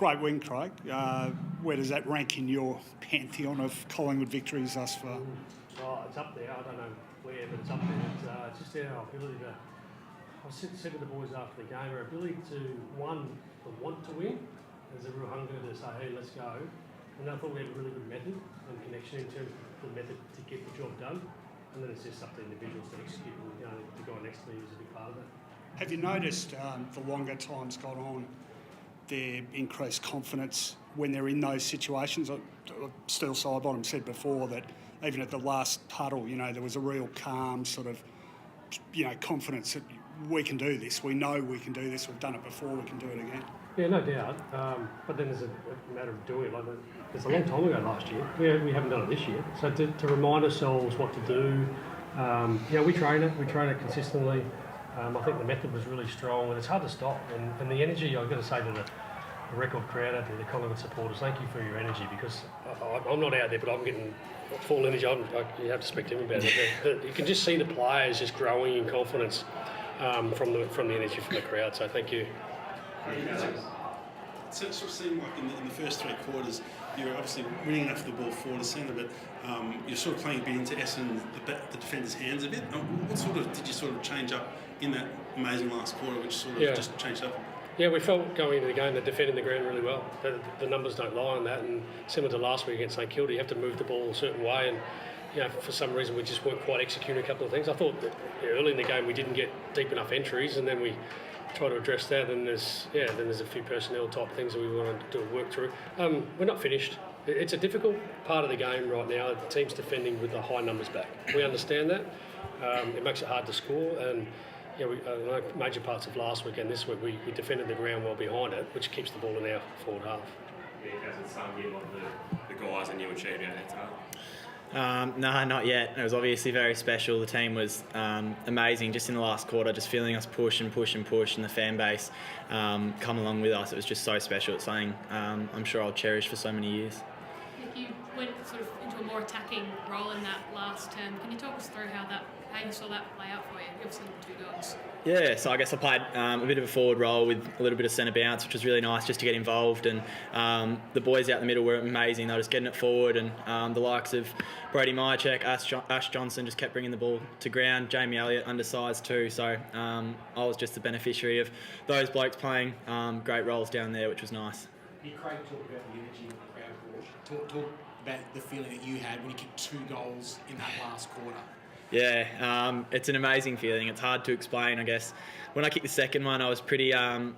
Great win, Craig. Where does that rank in your pantheon of Collingwood victories thus far? Oh, it's up there. I don't know where, but it's up there. It's just our ability to. I said to the boys after the game, our ability to the want to win. There's a real hunger to say, hey, let's go. And I thought we had a really good method and connection in terms of the method to get the job done. And then it's just up to individuals to execute. And the guy next to me was a big part of that. Have you noticed the longer time's gone on, their increased confidence when they're in those situations? Steel Sidebottom said before that even at the last huddle, there was a real calm sort of, confidence that we can do this. We know we can do this. We've done it before. We can do it again. Yeah, no doubt. But then there's a matter of doing it. It's a long time ago last year. We haven't done it this year. So to remind ourselves what to do, we train it. We train it consistently. I think the method was really strong, and it's hard to stop. And the energy, I've got to say to the record crowd out there, the Collingwood supporters, thank you for your energy, because I'm not out there, but I'm getting full energy. You have to speak to him about it. But you can just see the players just growing in confidence from the energy from the crowd. So thank you. It sort of seemed like in the first 3 quarters, you're obviously winning enough of the ball forward to centre, but you're sort of playing a bit into Essendon, the defender's hands a bit. What sort of did you sort of change up in that amazing last quarter, which sort of just changed up? Yeah, we felt going into the game that defending the ground really well. The numbers don't lie on that, and similar to last week against St Kilda, you have to move the ball a certain way, and for some reason we just weren't quite executing a couple of things. I thought that early in the game we didn't get deep enough entries, and then we try to address that, and there's a few personnel type things that we want to do work through. We're not finished. It's a difficult part of the game right now. The team's defending with the high numbers back. We understand that. It makes it hard to score, and major parts of last week and this week we defended the ground well behind it, which keeps the ball in our forward half. Yeah, hasn't sung in like the guys and you achieved out there today? No, not yet. It was obviously very special. The team was amazing just in the last quarter, just feeling us push and the fan base come along with us. It was just so special. It's something I'm sure I'll cherish for so many years. You went sort of into a more attacking role in that last term. Can you talk us through how you saw that play out for you? You obviously got 2 goals. Yeah, so I guess I played a bit of a forward role with a little bit of centre bounce, which was really nice just to get involved. And the boys out the middle were amazing. They were just getting it forward, and the likes of Brody Myercheck, Ash Johnson just kept bringing the ball to ground. Jamie Elliott, undersized too. So I was just the beneficiary of those blokes playing great roles down there, which was nice. Craig talked about the energy of the crowd. Talk about the feeling that you had when you kicked 2 goals in that last quarter. Yeah, it's an amazing feeling. It's hard to explain, I guess. When I kicked the second one, I was pretty... I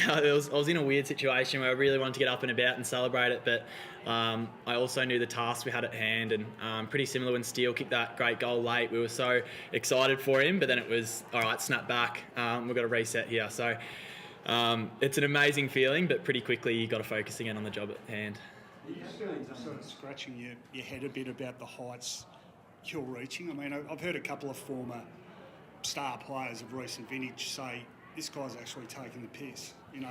was in a weird situation where I really wanted to get up and about and celebrate it, but I also knew the task we had at hand, and pretty similar when Steele kicked that great goal late. We were so excited for him, but then it was, all right, snap back. We've got to reset here. So it's an amazing feeling, but pretty quickly you got to focus again on the job at hand. You're sort of scratching your head a bit about the heights you're reaching. I mean, I've heard a couple of former star players of recent vintage say this guy's actually taking the piss. You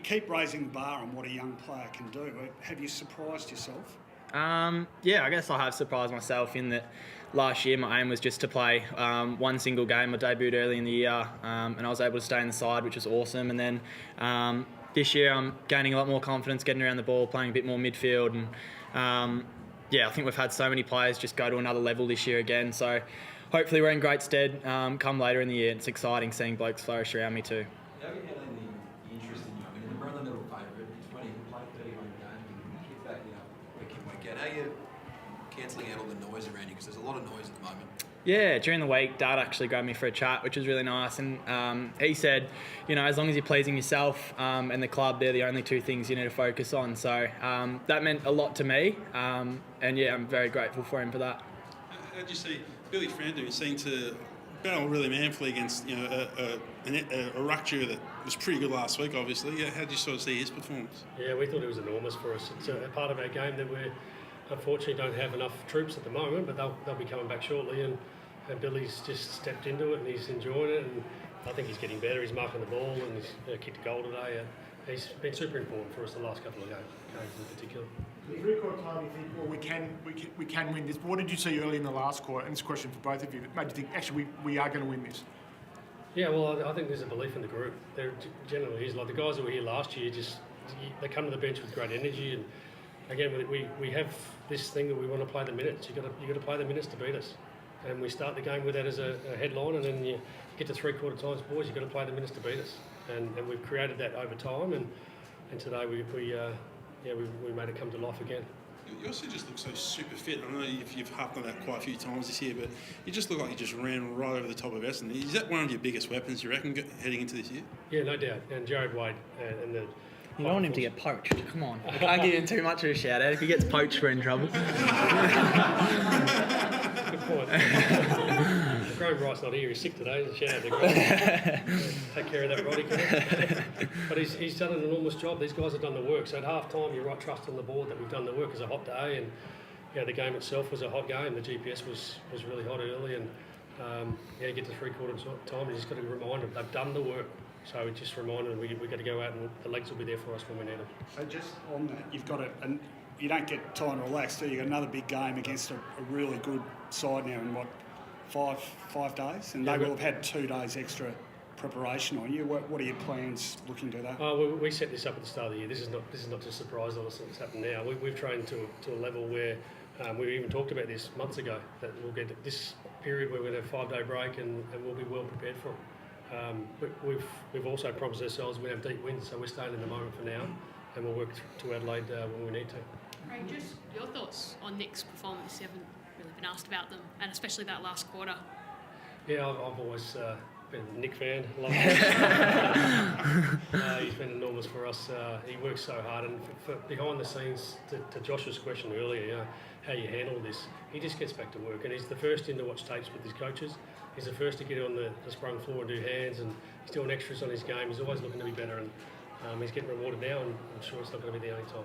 keep raising the bar on what a young player can do. Have you surprised yourself? Yeah, I guess I have surprised myself in that last year my aim was just to play one single game. I debuted early in the year, and I was able to stay in the side, which was awesome. And then this year I'm gaining a lot more confidence, getting around the ball, playing a bit more midfield, and I think we've had so many players just go to another level this year again. So hopefully we're in great stead come later in the year. It's exciting seeing blokes flourish around me too. How are you handling the interest in you? I mean, the Brownlow favourite, it's funny, you played 31 games and you keep that week in, week out. How are you cancelling out all the noise around you? Because there's a lot of noise at the moment. Yeah, during the week, Dad actually grabbed me for a chat, which was really nice. And he said, as long as you're pleasing yourself and the club, they're the only 2 things you need to focus on. So that meant a lot to me. And I'm very grateful for him for that. How did you see Billy Frander, who seemed to battle really manfully against a ruck duo that was pretty good last week, obviously? How did you sort of see his performance? Yeah, we thought it was enormous for us. It's a part of our game that we unfortunately don't have enough troops at the moment, but they'll be coming back shortly. And Billy's just stepped into it and he's enjoying it, and I think he's getting better. He's marking the ball and he's kicked a goal today. He's been super important for us the last couple of games in particular. With record time, you think, well, we can win this. But what did you see early in the last quarter? And this question for both of you that made you think, actually, we are going to win this? Yeah, well, I think there's a belief in the group. There generally is. Like the guys that were here last year, they come to the bench with great energy. And again, we have this thing that we want to play the minutes. You got to play the minutes to beat us. And we start the game with that as a headline, and then you get to three-quarter times, boys, you've got to play the minutes to beat us. And we've created that over time, and today we made it come to life again. You also just look so super fit. I know you've harped on that quite a few times this year, but you just look like you just ran right over the top of Essendon. Is that one of your biggest weapons, you reckon, heading into this year? Yeah, no doubt. And Jared Wade and the... You don't want him to get poached. Come on. I can't give him too much of a shout out. If he gets poached, we're in trouble. Good point. Graham Wright's not here. He's sick today. Shout out to Graham. Take care of that, Roddy. But he's done an enormous job. These guys have done the work. So at half time, you're right, trust on the board that we've done the work. It's a hot day, and the game itself was a hot game. The GPS was really hot early, and you get to three-quarter time, you just got to remind them they've done the work. So we just remind them we've got to go out, and the legs will be there for us when we need them. So just on that, you've got it, and you don't get time to relax, do you? You've got another big game against a really good side now in, 5 days? And they will have had 2 days extra preparation on you. What are your plans looking to that? Oh, we set this up at the start of the year. This is not just a surprise all of a sudden it's happened now. We've trained to a level where we even talked about this months ago, that we'll get this period where we're going to have a 5-day break and we'll be well prepared for it. But we've also promised ourselves we're going to have deep wins, so we're staying in the moment for now, and we'll work to Adelaide when we need to. Ray, just your thoughts on Nick's performance. You haven't really been asked about them, and especially that last quarter. Yeah, I've always been a Nick fan. Love he's been enormous for us. He works so hard, and for behind the scenes, to Josh's question earlier, how you handle this, he just gets back to work, and he's the first in to watch tapes with his coaches. He's the first to get on the sprung floor and do hands, and he's doing extras on his game. He's always looking to be better, and he's getting rewarded now, and I'm sure it's not going to be the only time.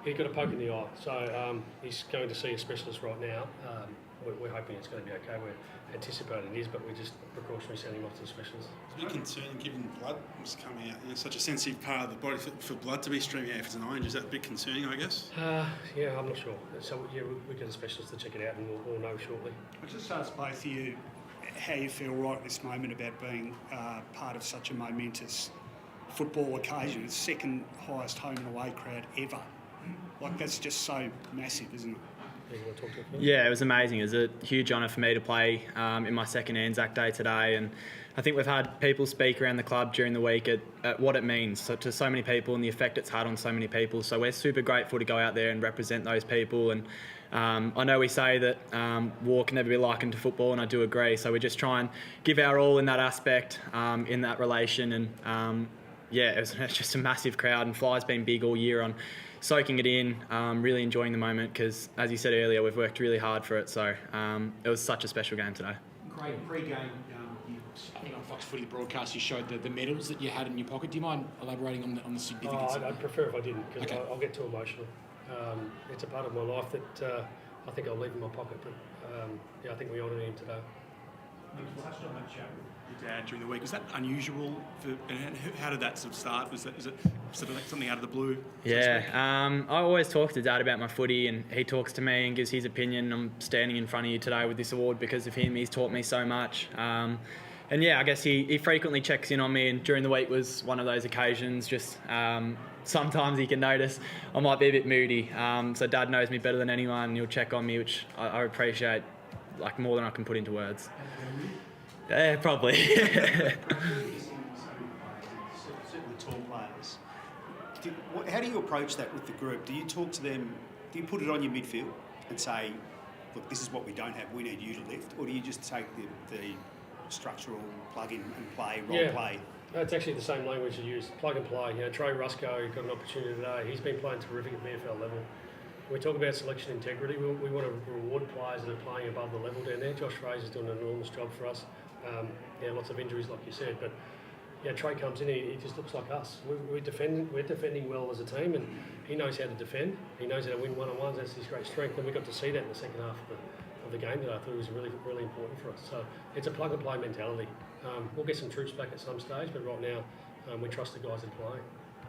He got a poke in the eye, so he's going to see a specialist right now. We're hoping it's going to be okay. We're anticipating it is, but we're just precautionary sending him off to the specialist. It's a bit concerning given blood was coming out. Such a sensitive part of the body for blood to be streaming out if it's an eye injury. Is that a bit concerning, I guess? Yeah, I'm not sure. So we get a specialist to check it out, and we'll know shortly. I'll just ask both of you how you feel right at this moment about being part of such a momentous football occasion. It's second highest home and away crowd ever. Like, that's just so massive, isn't it? You want to talk to it? Yeah, it was amazing. It was a huge honour for me to play in my second ANZAC day today, and I think we've had people speak around the club during the week at what it means to so many people and the effect it's had on so many people. So we're super grateful to go out there and represent those people. And I know we say that war can never be likened to football, and I do agree. So we just try and give our all in that aspect, in that relation. And it was just a massive crowd, and Fly's been big all year on soaking it in, really enjoying the moment, because as you said earlier, we've worked really hard for it. So it was such a special game today. Craig, pre-game, I think on Fox Footy broadcast, you showed the medals that you had in your pocket. Do you mind elaborating on the significance? I'd prefer if I didn't, because Okay. I'll get too emotional. It's a part of my life that I think I'll leave in my pocket. But I think we honoured him today. You touched on that chat with your dad during the week. Was that unusual? How did that sort of start? Was it sort of like something out of the blue? Yeah, I always talk to Dad about my footy, and he talks to me and gives his opinion. I'm standing in front of you today with this award because of him. He's taught me so much. And yeah, I guess he frequently checks in on me, and during the week was one of those occasions. Just sometimes he can notice I might be a bit moody. So Dad knows me better than anyone, and he'll check on me, which I appreciate like more than I can put into words. Yeah, probably. Certainly tall players. How do you approach that with the group? Do you talk to them, do you put it on your midfield and say, look, this is what we don't have, we need you to lift? Or do you just take the structural plug in and play, role play? It's actually the same language you use, plug and play. Trey Rusco got an opportunity today. He's been playing terrific at VFL level. We talk about selection integrity. We want to reward players that are playing above the level down there. Josh Fraser's doing an enormous job for us. Lots of injuries, like you said, but Trey comes in. He just looks like us. We're defending well as a team, and he knows how to defend. He knows how to win one-on-ones. That's his great strength, and we got to see that in the second half of the game today. I thought it was really, really important for us. So it's a plug and play mentality. We'll get some troops back at some stage, but right now we trust the guys that are playing.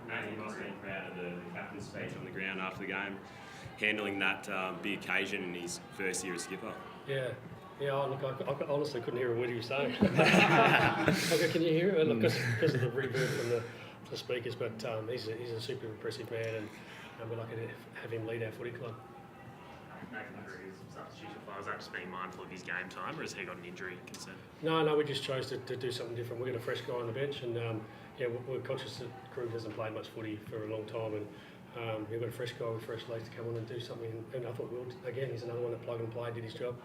Mate, you must have been proud of the captain's speech on the ground after the game, handling that big occasion in his first year as skipper. Yeah, Yeah, look, I honestly couldn't hear a word he was saying. Okay, can you hear it? Look, because of the reverb from the speakers, but he's a super impressive man, and we're lucky to have him lead our footy club. Nathan McRae is substitution player. Was that just being mindful of his game time, or has he got an injury concern? No, we just chose to do something different. We've got a fresh guy on the bench, and we're conscious that Krug hasn't played much footy for a long time, and we've got a fresh guy with fresh legs to come on and do something. And I thought, he's another one that plug and play, did his job.